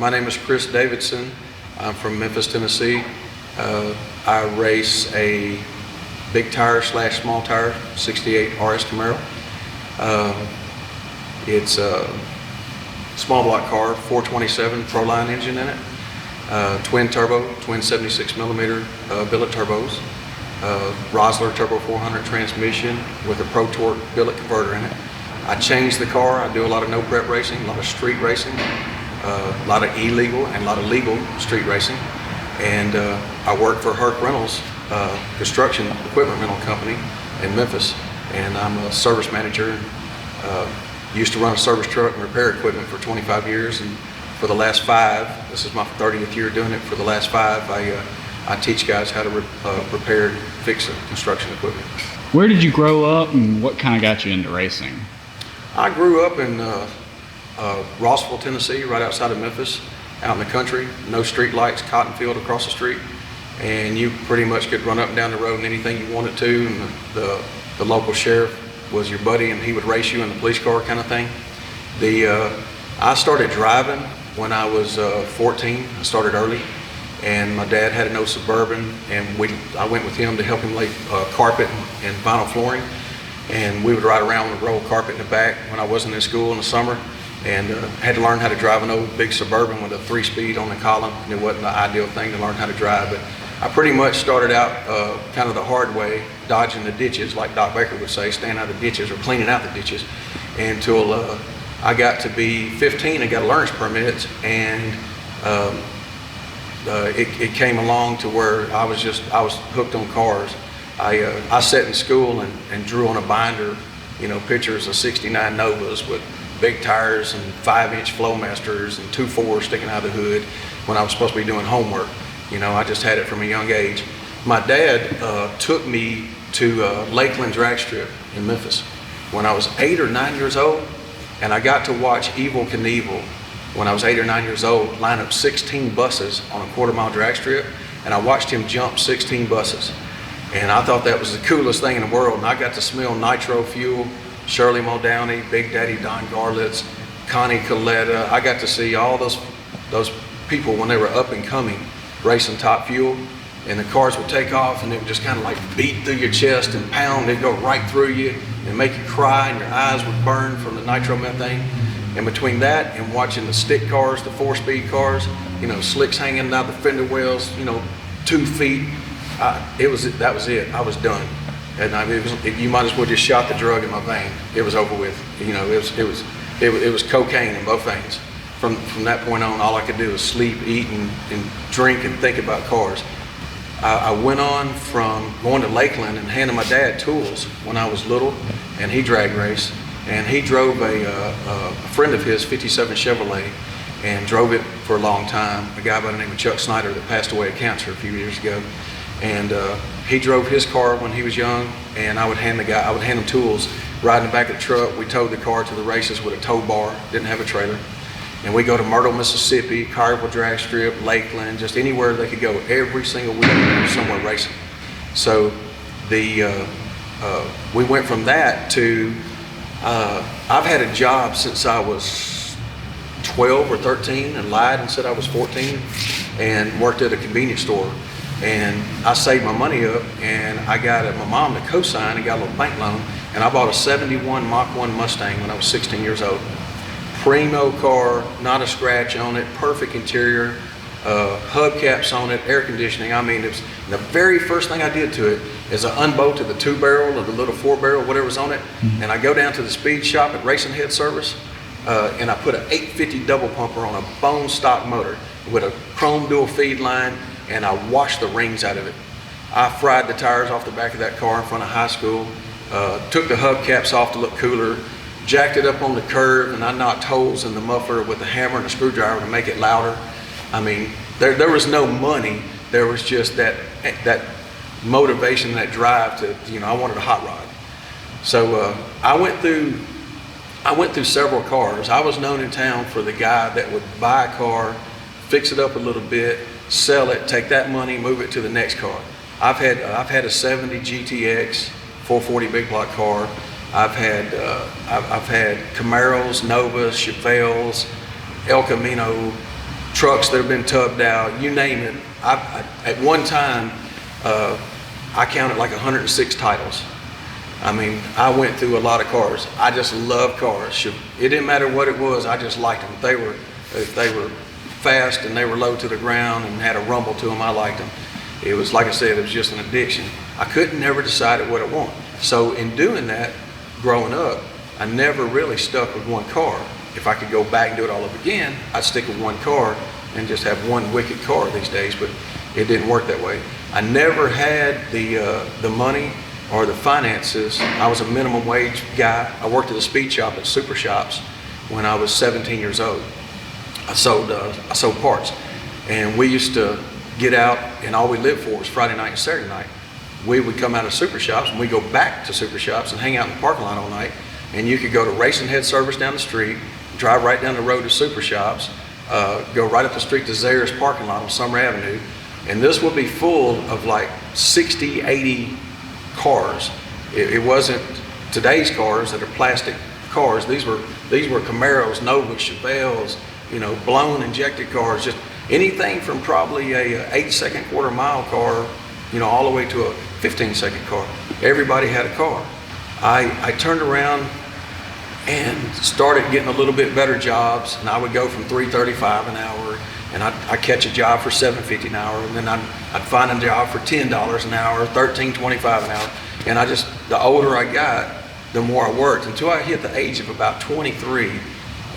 My name is Chris Davidson. I'm from Memphis, Tennessee. I race a big tire / small tire 68 RS Camaro. It's a small block car, 427 Proline engine in it, twin turbo, twin 76 millimeter billet turbos, Rosler Turbo 400 transmission with a Pro Torque billet converter in it. I changed the car. I do a lot of no prep racing, a lot of street racing, a lot of illegal and a lot of legal street racing. And I work for Herc Rentals, construction equipment rental company in Memphis. And I'm a service manager. Used to run a service truck and repair equipment for 25 years. And for the last 5, this is my 30th year doing it. For the last 5, I teach guys how to repair and fix construction equipment. Where did you grow up and what kind of got you into racing? I grew up in Rossville, Tennessee, right outside of Memphis, out in the country. No street lights, cotton field across the street. And you pretty much could run up and down the road in anything you wanted to. And the local sheriff was your buddy and he would race you in the police car kind of thing. I started driving when I was 14. I started early. And my dad had an old Suburban, and I went with him to help him lay carpet and vinyl flooring. And we would ride around with a roll of carpet in the back when I wasn't in school in the summer, and had to learn how to drive an old big Suburban with a 3-speed on the column. And it wasn't the ideal thing to learn how to drive, but I pretty much started out kind of the hard way, dodging the ditches, like Doc Baker would say, staying out of the ditches or cleaning out the ditches, until I got to be 15 and got a learner's permit, and it came along to where I was hooked on cars. I sat in school and drew on a binder, pictures of 69 Novas with big tires and 5-inch Flowmasters and 2.4 sticking out of the hood when I was supposed to be doing homework. I just had it from a young age. My dad took me to Lakeland Drag Strip in Memphis when I was 8 or 9 years old, and I got to watch Evel Knievel when I was 8 or 9 years old line up 16 buses on a quarter-mile drag strip, and I watched him jump 16 buses. And I thought that was the coolest thing in the world. And I got to smell nitro fuel, Shirley Muldowney, Big Daddy Don Garlitz, Connie Coletta. I got to see all those people when they were up and coming, racing top fuel. And the cars would take off and it would just kind of like beat through your chest and pound. It'd go right through you and make you cry, and your eyes would burn from the nitromethane. And between that and watching the stick cars, the 4-speed cars, slicks hanging out the fender wells, 2 feet, that was it. I was done. And you might as well just shot the drug in my vein. It was over with. It was cocaine in both veins. From that point on, all I could do was sleep, eat, and drink and think about cars. I went on from going to Lakeland and handing my dad tools when I was little, and he drag raced. And he drove a friend of his, 57 Chevrolet, and drove it for a long time. A guy by the name of Chuck Snyder that passed away of cancer a few years ago. And he drove his car when he was young, and I would hand him tools, ride in the back of the truck. We towed the car to the races with a tow bar, didn't have a trailer. And we go to Myrtle, Mississippi, Collierville Drag Strip, Lakeland, just anywhere they could go. Every single week we were somewhere racing. So we went from that to, I've had a job since I was 12 or 13 and lied and said I was 14 and worked at a convenience store. And I saved my money up, and I got my mom to co-sign and got a little bank loan, and I bought a 71 Mach 1 Mustang when I was 16 years old. Primo car, not a scratch on it, perfect interior, hubcaps on it, air conditioning. I mean, it's the very first thing I did to it is I unbolted the 2-barrel or the little 4-barrel, whatever's on it, and I go down to the speed shop at Racing Head Service, and I put an 850 double pumper on a bone stock motor with a chrome dual feed line, and I washed the rings out of it. I fried the tires off the back of that car in front of high school, took the hubcaps off to look cooler, jacked it up on the curb, and I knocked holes in the muffler with a hammer and a screwdriver to make it louder. I mean, there was no money. There was just that motivation, that drive to, I wanted a hot rod. So I went through several cars. I was known in town for the guy that would buy a car, fix it up a little bit, sell it, take that money, move it to the next car. I've had a 70 GTX 440 big block car. I've had Camaros, Novas, Chevelles, El Camino, trucks that have been tubbed out, you name it. At one time, I counted like 106 titles. I mean, I went through a lot of cars. I just love cars. It didn't matter what it was, I just liked them. If they were fast and they were low to the ground and had a rumble to them, I liked them. It was, like I said, it was just an addiction. I couldn't never decide what I want. So in doing that, growing up, I never really stuck with one car. If I could go back and do it all over again, I'd stick with one car and just have one wicked car these days, but it didn't work that way. I never had the money or the finances. I was a minimum wage guy. I worked at a speed shop at Super Shops when I was 17 years old. I sold parts, and we used to get out, and all we lived for was Friday night and Saturday night. We would come out of Super Shops and we go back to Super Shops and hang out in the parking lot all night. And you could go to Racing Head Service down the street, drive right down the road to Super Shops, go right up the street to Zare's parking lot on Summer Avenue, and this would be full of like 60, 80 cars. It wasn't today's cars that are plastic cars. These were Camaros, Novas, Chevelles, blown injected cars, just anything from probably a 8-second quarter mile car, all the way to a 15-second car. Everybody had a car. I turned around and started getting a little bit better jobs, and I would go from $3.35 an hour, and I'd catch a job for $7.50 an hour, and then I'd find a job for $10 an hour, $13.25 an hour, and the older I got, the more I worked, until I hit the age of about 23,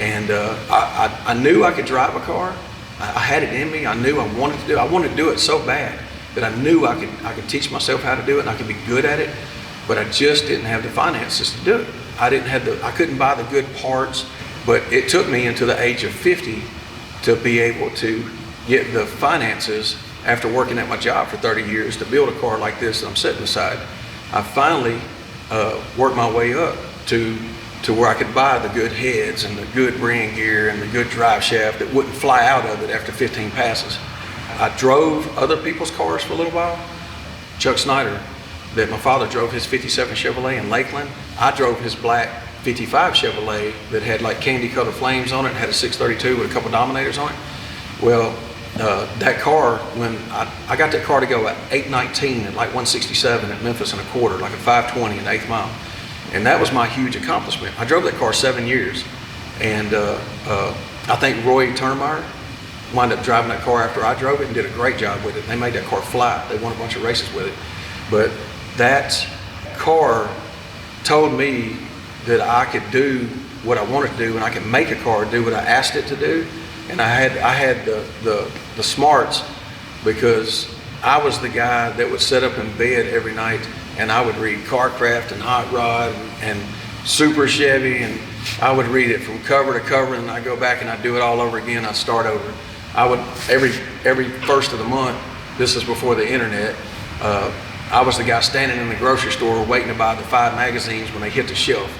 and I knew I could drive a car. I had it in me. I knew I wanted to do it. I wanted to do it so bad that I knew I could teach myself how to do it, and I could be good at it, but I just didn't have the finances to do it. I couldn't buy the good parts, but it took me until the age of 50 to be able to get the finances after working at my job for 30 years to build a car like this that I'm sitting beside. I finally worked my way up to where I could buy the good heads and the good brand gear and the good drive shaft that wouldn't fly out of it after 15 passes. I drove other people's cars for a little while. Chuck Snyder, that my father drove his 57 Chevrolet in Lakeland. I drove his black 55 Chevrolet that had like candy colored flames on it and had a 632 with a couple Dominators on it. Well, that car, when I got that car to go at 819 at like 167 at Memphis and a quarter, like a 520 in the 8th mile. And that was my huge accomplishment. I drove that car 7 years. And I think Roy Termeyer wound up driving that car after I drove it and did a great job with it. They made that car fly. They won a bunch of races with it. But that car told me that I could do what I wanted to do, and I could make a car do what I asked it to do. And I had the smarts, because I was the guy that would sit up in bed every night and I would read Carcraft and Hot Rod and Super Chevy, and I would read it from cover to cover, and I'd go back and I'd do it all over again. I'd start over. I would every first of the month, this is before the internet, I was the guy standing in the grocery store waiting to buy the 5 magazines when they hit the shelf.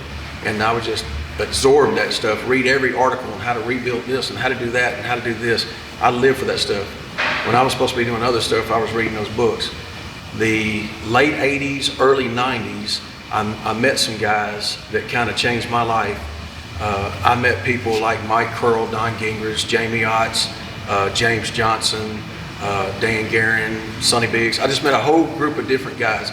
And I would just absorb that stuff, read every article on how to rebuild this and how to do that and how to do this. I lived for that stuff. When I was supposed to be doing other stuff, I was reading those books. The late 80s, early 90s, I met some guys that kind of changed my life. I met people like Mike Curl, Don Gingrich, Jamie Otts, James Johnson, Dan Guerin, Sonny Biggs. I just met a whole group of different guys.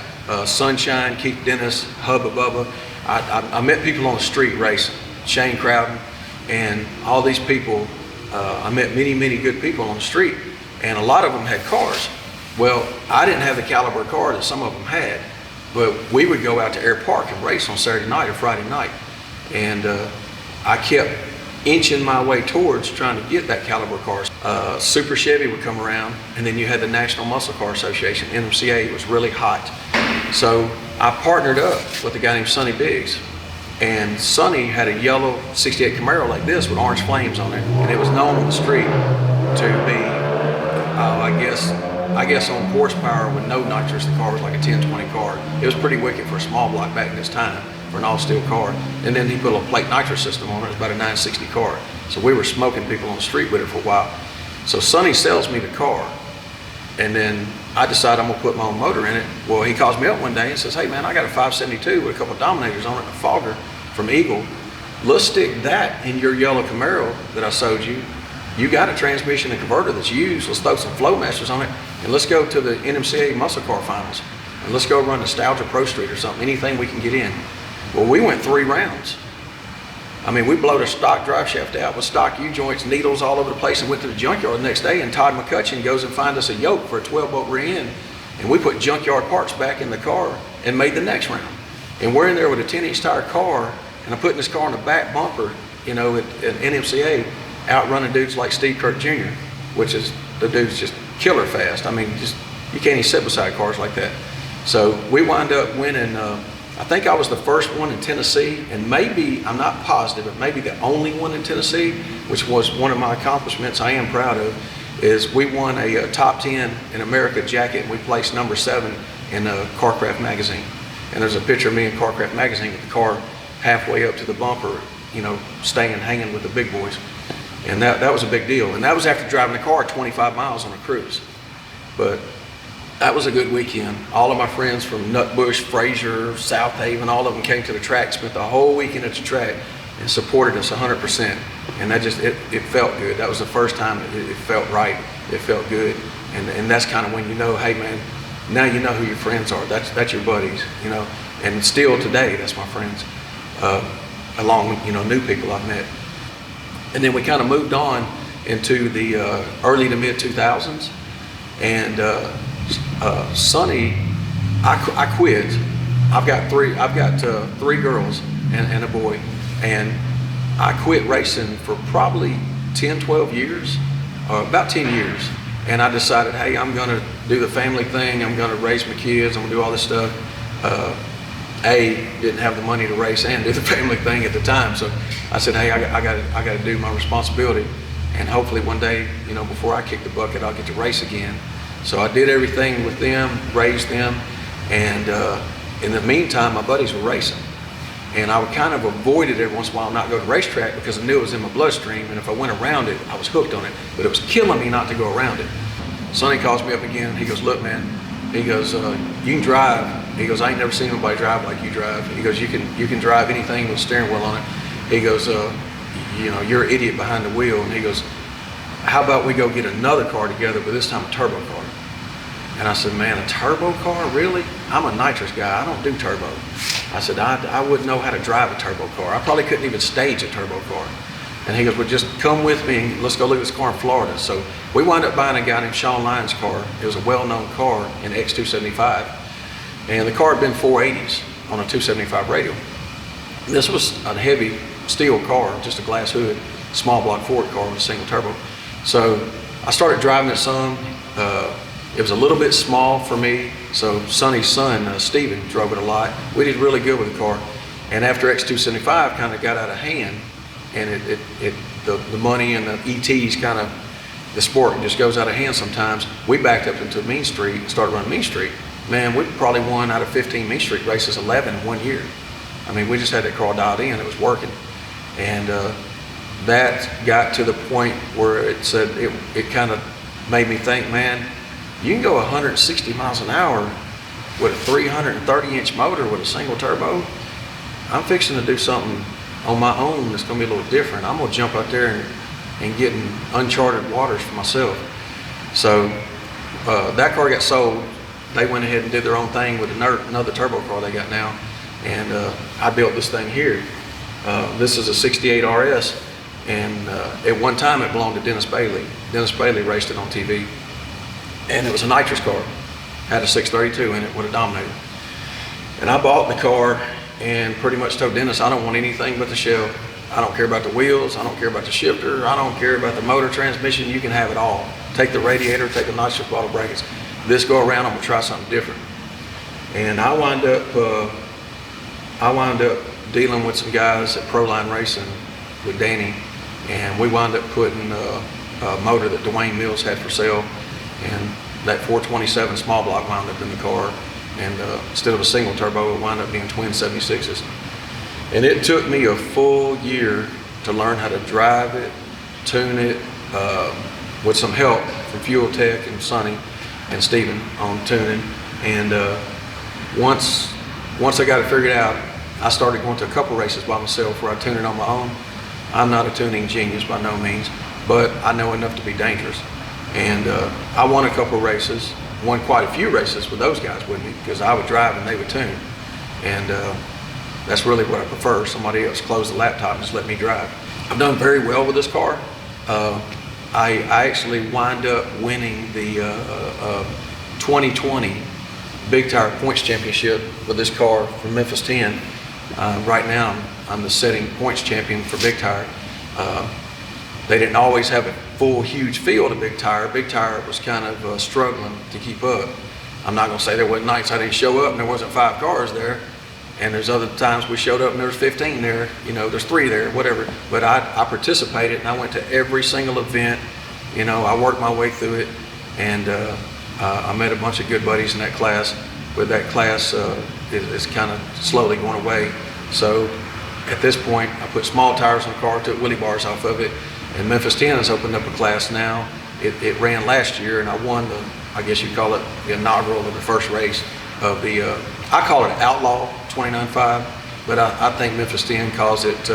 Sunshine, Keith Dennis, Hubba Bubba. I met people on the street racing, Shane Crowden, and all these people. I met many, many good people on the street, and a lot of them had cars. Well, I didn't have the caliber of car that some of them had, but we would go out to Air Park and race on Saturday night or Friday night, and I kept inching my way towards trying to get that caliber cars. Super Chevy would come around, and then you had the National Muscle Car Association, NMCA. It was really hot. So I partnered up with a guy named Sonny Biggs, and Sonny had a yellow 68 Camaro like this with orange flames on it, and it was known on the street to be, I guess on horsepower with no nitrous, the car was like a 1020 car. It was pretty wicked for a small block back in this time, for an all-steel car. And then he put a plate nitrous system on it. It was about a 960 car. So we were smoking people on the street with it for a while. So Sonny sells me the car, and then I decide I'm gonna put my own motor in it. Well, he calls me up one day and says, "Hey man, I got a 572 with a couple of Dominators on it and a fogger from Eagle. Let's stick that in your yellow Camaro that I sold you, you got a transmission and converter that's used. Let's throw some flow masters on it, and let's go to the NMCA muscle car finals, and let's go run Nostalgia Pro Street or something, anything we can get in. Well, we went 3 rounds. I mean, we blowed a stock drive shaft out with stock U-joints, needles all over the place, and went to the junkyard the next day, and Todd McCutcheon goes and finds us a yoke for a 12-bolt rear end, and we put junkyard parts back in the car and made the next round. And we're in there with a 10-inch tire car, and I'm putting this car in the back bumper, you know, at NMCA, outrunning dudes like Steve Kirk Jr., which is, the dude's just killer fast. I mean, just, you can't even sit beside cars like that. So we wind up winning, I think I was the first one in Tennessee, and maybe, I'm not positive, but maybe the only one in Tennessee, which was one of my accomplishments I am proud of, is we won a top 10 in America jacket, and we placed number 7 in Carcraft magazine. And there's a picture of me in Carcraft magazine with the car halfway up to the bumper, you know, hanging with the big boys. And that was a big deal. And that was after driving the car 25 miles on a cruise. But that was a good weekend. All of my friends from Nutbush, Fraser, South Haven, all of them came to the track, spent the whole weekend at the track, and supported us 100%. And that just, it felt good. That was the first time it felt right. It felt good. And that's kind of when you know, hey man, now you know who your friends are. That's your buddies, you know. And still today, that's my friends. Along with, you know, new people I've met. And then we kind of moved on into the early to mid 2000s. And Sonny, I quit. I've got three girls and a boy, and I quit racing for probably 10, 12 years, about 10 years. And I decided, hey, I'm gonna do the family thing. I'm gonna raise my kids. I'm gonna do all this stuff. Didn't have the money to race and do the family thing at the time, so I said, hey, I got to do my responsibility, and hopefully one day, you know, before I kick the bucket, I'll get to race again. So I did everything with them, raised them, and in the meantime, my buddies were racing, and I would kind of avoid it every once in a while, not go to racetrack, because I knew it was in my bloodstream, and if I went around it, I was hooked on it, but it was killing me not to go around it. Sonny calls me up again, and he goes, look, man, he goes, you can drive. He goes, I ain't never seen nobody drive like you drive. He goes, you can drive anything with a steering wheel on it. He goes, you know, you're an idiot behind the wheel. And he goes, how about we go get another car together, but this time a turbo car? And I said, man, a turbo car, really? I'm a nitrous guy, I don't do turbo. I said, I wouldn't know how to drive a turbo car. I probably couldn't even stage a turbo car. And he goes, well, just come with me and let's go look at this car in Florida. So we wound up buying a guy named Sean Lyons' car. It was a well-known car in X275. And the car had been 480s on a 275 radial. This was a heavy steel car, just a glass hood, small block Ford car with a single turbo. So I started driving it some. It was a little bit small for me, so Sonny's son, Steven, drove it a lot. We did really good with the car. And after X275 kind of got out of hand, and the money and the ETs kind of, the sport just goes out of hand sometimes, we backed up into Mean Street and started running Mean Street. Man, we probably won out of 15 Mean Street races 11 in 1 year. I mean, we just had that car dialed in, it was working. And that got to the point where it said, it kind of made me think, man, you can go 160 miles an hour with a 330-inch motor with a single turbo. I'm fixing to do something on my own that's gonna be a little different. I'm gonna jump out there and get in uncharted waters for myself. So that car got sold. They went ahead and did their own thing with another turbo car they got now. And I built this thing here. This is a 68 RS, and at one time it belonged to Dennis Bailey. Dennis Bailey raced it on TV. And it was a nitrous car. Had a 632 in it with a Dominator. And I bought the car and pretty much told Dennis, I don't want anything but the shell. I don't care about the wheels, I don't care about the shifter, I don't care about the motor transmission, you can have it all. Take the radiator, take the nitrous bottle brackets. This go around, I'm gonna try something different. And I wound up dealing with some guys at Proline Racing with Danny, and we wound up putting a motor that Dwayne Mills had for sale, and that 427 small block wound up in the car, and instead of a single turbo, it wound up being twin 76s. And it took me a full year to learn how to drive it, tune it, with some help from Fuel Tech and Sonny and Steven on tuning. And once I got it figured out, I started going to a couple races by myself where I tune it on my own. I'm not a tuning genius by no means, but I know enough to be dangerous. And I won a couple races, won quite a few races with those guys with me, because I would drive and they would tune. And that's really what I prefer. Somebody else close the laptop and just let me drive. I've done very well with this car. I actually wind up winning the 2020 Big Tire Points Championship with this car from Memphis 10. Right now, I'm the setting points champion for Big Tire. They didn't always have a full, huge field of Big Tire. Big Tire was kind of struggling to keep up. I'm not gonna say there wasn't nights I didn't show up and there wasn't 5 cars there. And there's other times we showed up and there was 15 there, you know, there's 3 there, whatever. But I participated and I went to every single event. You know, I worked my way through it, and I met a bunch of good buddies in that class. But that class is kind of slowly going away. So at this point, I put small tires on the car, took wheelie bars off of it, and Memphis 10 has opened up a class now. It ran last year, and I won the, I guess you'd call it the inaugural of the first race of the, I call it Outlaw 29.5, but I think Memphis 10 calls it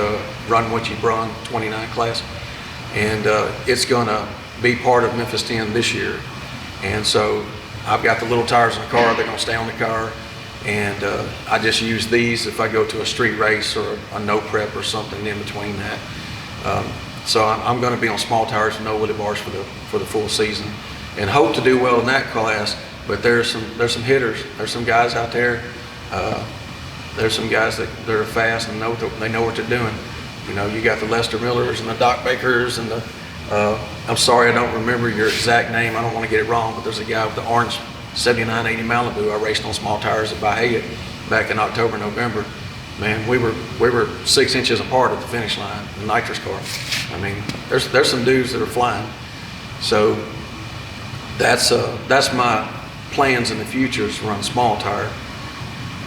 Run What You Brung 29 class. And it's gonna be part of Memphis 10 this year. And so I've got the little tires in the car, they're gonna stay on the car. And I just use these if I go to a street race or a no prep or something in between that. So I'm gonna be on small tires and no wheelie bars for the full season, and hope to do well in that class. But there's some hitters, there's some guys out there. There's some guys that are fast and they know what they're doing. You know, you got the Lester Millers and the Doc Bakers and the, I'm sorry I don't remember your exact name, I don't want to get it wrong, but there's a guy with the orange 7980 Malibu I raced on small tires at Bahia back in October, November. Man, we were 6 inches apart at the finish line, the nitrous car. I mean, there's some dudes that are flying. So that's my plans in the future, is to run small tire.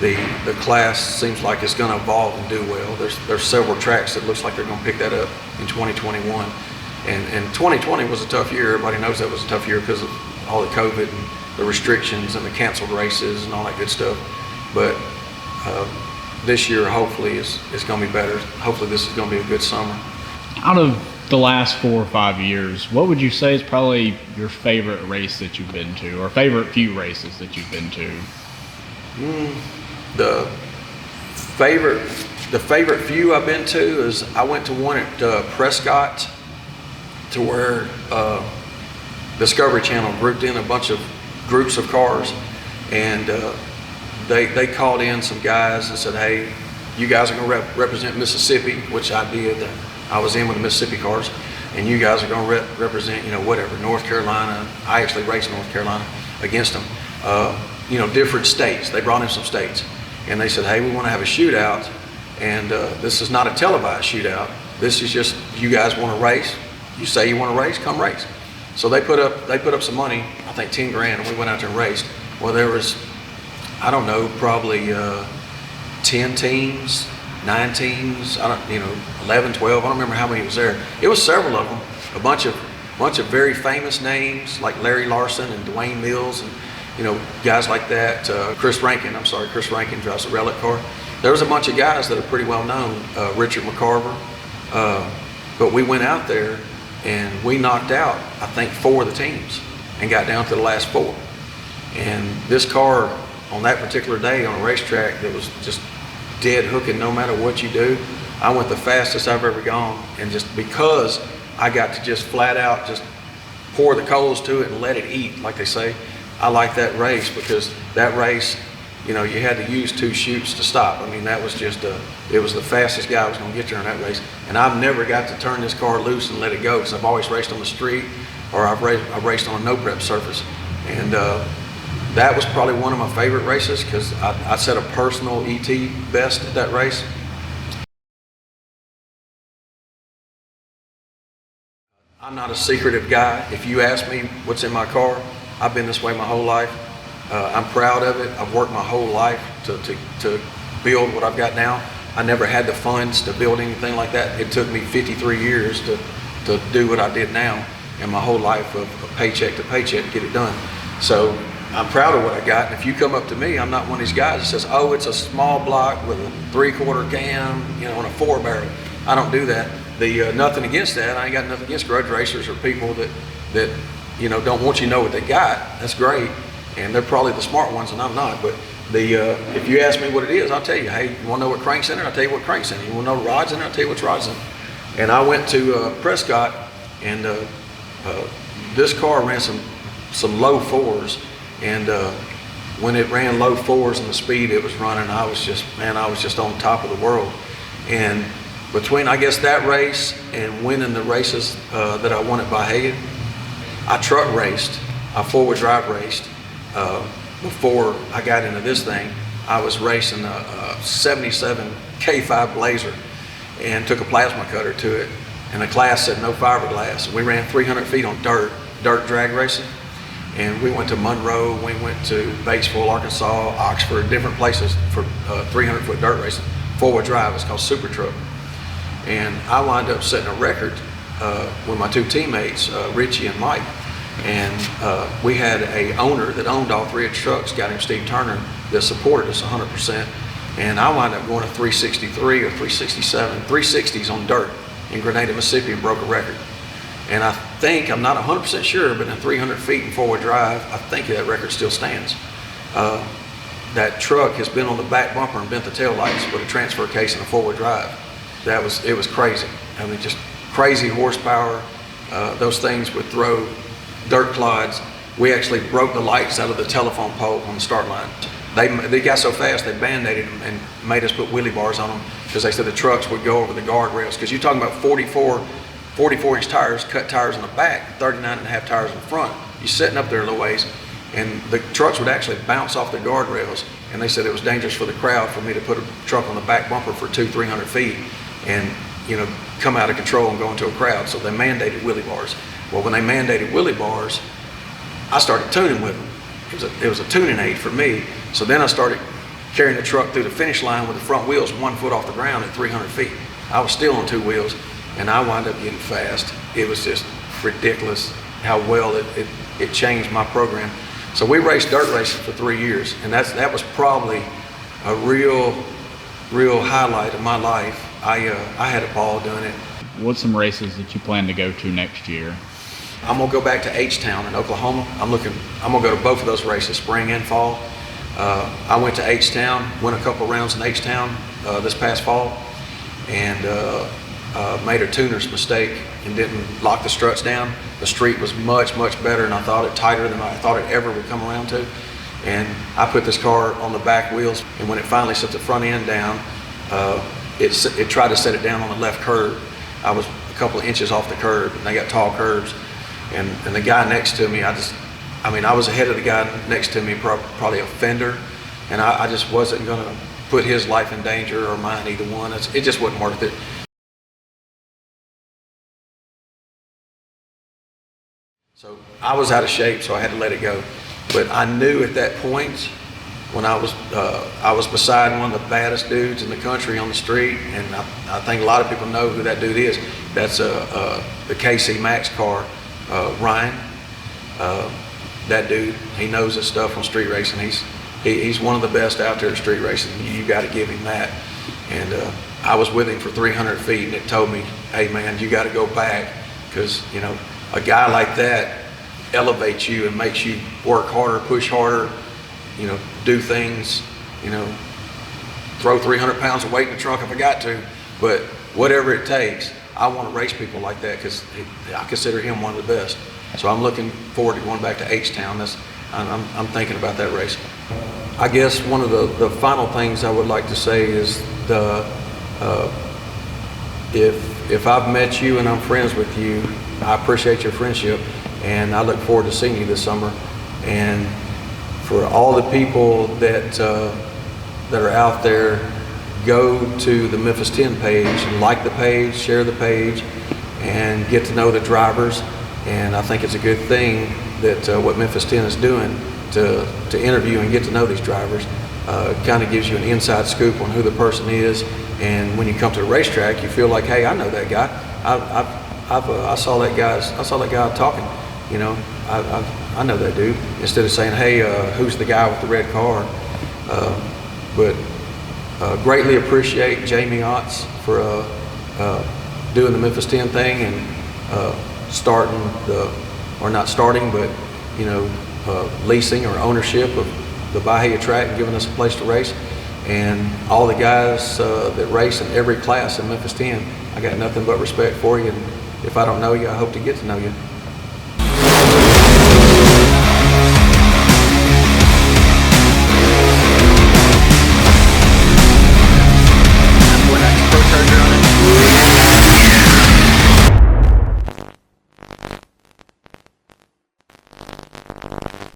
The class seems like it's going to evolve and do well. There's several tracks that looks like they're going to pick that up in 2021. And 2020 was a tough year. Everybody knows that was a tough year because of all the COVID and the restrictions and the canceled races and all that good stuff. But this year, hopefully, is going to be better. Hopefully, this is going to be a good summer. Out of the last 4 or 5 years, what would you say is probably your favorite race that you've been to, or favorite few races that you've been to? The favorite few I've been to is I went to one at Prescott, to where Discovery Channel grouped in a bunch of groups of cars, and they called in some guys and said, hey, you guys are going to represent Mississippi, which I did. I was in with the Mississippi cars, and you guys are going to represent, you know, whatever, North Carolina. I actually raced North Carolina against them. You know, different states. They brought in some states, and they said, hey, we want to have a shootout, and this is not a televised shootout. This is just, you guys want to race, you say you want to race, come race. So they put up some money, I think 10 grand, and we went out there and raced. Well, there was, I don't know, probably 10 teams, 9 teams, 11, 12, I don't remember how many was there. It was several of them, a bunch of very famous names like Larry Larson and Dwayne Mills, and you know, guys like that. Chris Rankin drives a relic car. There was a bunch of guys that are pretty well known, Richard McCarver. But we went out there and we knocked out, I think, 4 of the teams and got down to the last 4. And this car on that particular day on a racetrack that was just dead hooking no matter what you do, I went the fastest I've ever gone. And just because I got to just flat out just pour the coals to it and let it eat, like they say, I like that race, because that race, you know, you had to use 2 chutes to stop. I mean, that was just it was the fastest guy I was going to get there in that race. And I've never got to turn this car loose and let it go, because I've always raced on the street, or I've raced on a no prep surface. And that was probably one of my favorite races, because I set a personal ET best at that race. I'm not a secretive guy. If you ask me what's in my car, I've been this way my whole life. I'm proud of it. I've worked my whole life to build what I've got now. I never had the funds to build anything like that. It took me 53 years to do what I did now, and my whole life of paycheck to paycheck to get it done. So I'm proud of what I got. And if you come up to me, I'm not one of these guys that says, oh, it's a small block with a 3/4 cam, you know, and a 4 barrel. I don't do that. nothing against that. I ain't got nothing against grudge racers or people that don't want you to know what they got. That's great, and they're probably the smart ones, and I'm not. But if you ask me what it is, I'll tell you. Hey, you want to know what crank's in it? I'll tell you what crank's in it. You want to know rods in it? I'll tell you what's rods in it. And I went to Prescott, and this car ran some low fours, and when it ran low fours and the speed it was running, I was just on top of the world. And between, I guess, that race and winning the races that I won at Bahia, I truck raced, I four-wheel drive raced. Before I got into this thing, I was racing a 77 K5 Blazer and took a plasma cutter to it. And the class said no fiberglass. We ran 300 feet on dirt drag racing. And we went to Monroe, we went to Batesville, Arkansas, Oxford, different places for 300-foot dirt racing. Four-wheel drive, it's called Super Truck. And I wound up setting a record with my two teammates, Richie and Mike. And we had a owner that owned all three of the trucks, a guy named Steve Turner, that supported us 100%. And I wound up going to 363 or 367, 360s on dirt in Grenada, Mississippi, and broke a record. And I think, I'm not 100% sure, but in 300 feet in four-wheel drive, I think that record still stands. That truck has been on the back bumper and bent the tail lights with a transfer case and a four-wheel drive. It was crazy. I mean, just crazy horsepower. Those things would throw dirt clods. We actually broke the lights out of the telephone pole on the start line. They got so fast they band-aided them and made us put wheelie bars on them because they said the trucks would go over the guardrails. Because you're talking about 44-inch tires, cut tires in the back, 39.5 tires in the front. You're sitting up there a little ways, and the trucks would actually bounce off the guardrails. And they said it was dangerous for the crowd for me to put a truck on the back bumper for 200-300 feet and come out of control and go into a crowd. So they mandated wheelie bars. Well, when they mandated wheelie bars, I started tuning with them. It was a tuning aid for me. So then I started carrying the truck through the finish line with the front wheels 1 foot off the ground at 300 feet. I was still on two wheels, and I wound up getting fast. It was just ridiculous how well it changed my program. So we raced dirt racing for 3 years, and that was probably a real highlight of my life. I had a ball doing it. What's some races that you plan to go to next year? I'm gonna go back to H-Town in Oklahoma. I'm gonna go to both of those races, spring and fall. I went to H-Town, won a couple rounds in H-Town this past fall, and made a tuner's mistake and didn't lock the struts down. The street was much better, and I thought it tighter than I thought it ever would come around to. And I put this car on the back wheels, and when it finally set the front end down, it tried to set it down on the left curb. I was a couple of inches off the curb, and they got tall curbs. And the guy next to me, I was ahead of the guy next to me, probably a fender, and I just wasn't gonna put his life in danger or mine, either one. It just wasn't worth it. So I was out of shape, so I had to let it go. But I knew at that point, when I was beside one of the baddest dudes in the country on the street, and I think a lot of people know who that dude is. That's the KC Max car, Ryan. That dude, he knows his stuff on street racing. He's one of the best out there at street racing. You got to give him that. And I was with him for 300 feet, and it told me, hey man, you got to go back, because a guy like that elevates you and makes you work harder, push harder, do things, throw 300 pounds of weight in the trunk if I got to, but whatever it takes. I want to race people like that because I consider him one of the best. So I'm looking forward to going back to H-Town. I'm thinking about that race. I guess one of the final things I would like to say is if I've met you and I'm friends with you, I appreciate your friendship, and I look forward to seeing you this summer. And for all the people that are out there, go to the Memphis 10 page, like the page, share the page, and get to know the drivers. And I think it's a good thing that what Memphis 10 is doing to interview and get to know these drivers. Kind of gives you an inside scoop on who the person is, and when you come to the racetrack, you feel like, hey, I know that guy. I saw that guy talking. I know that dude. Instead of saying, hey, who's the guy with the red car? But greatly appreciate Jamie Otts for doing the Memphis 10 thing and starting or not starting, but leasing or ownership of the Bahia track and giving us a place to race. And all the guys that race in every class in Memphis 10, I got nothing but respect for you. And if I don't know you, I hope to get to know you.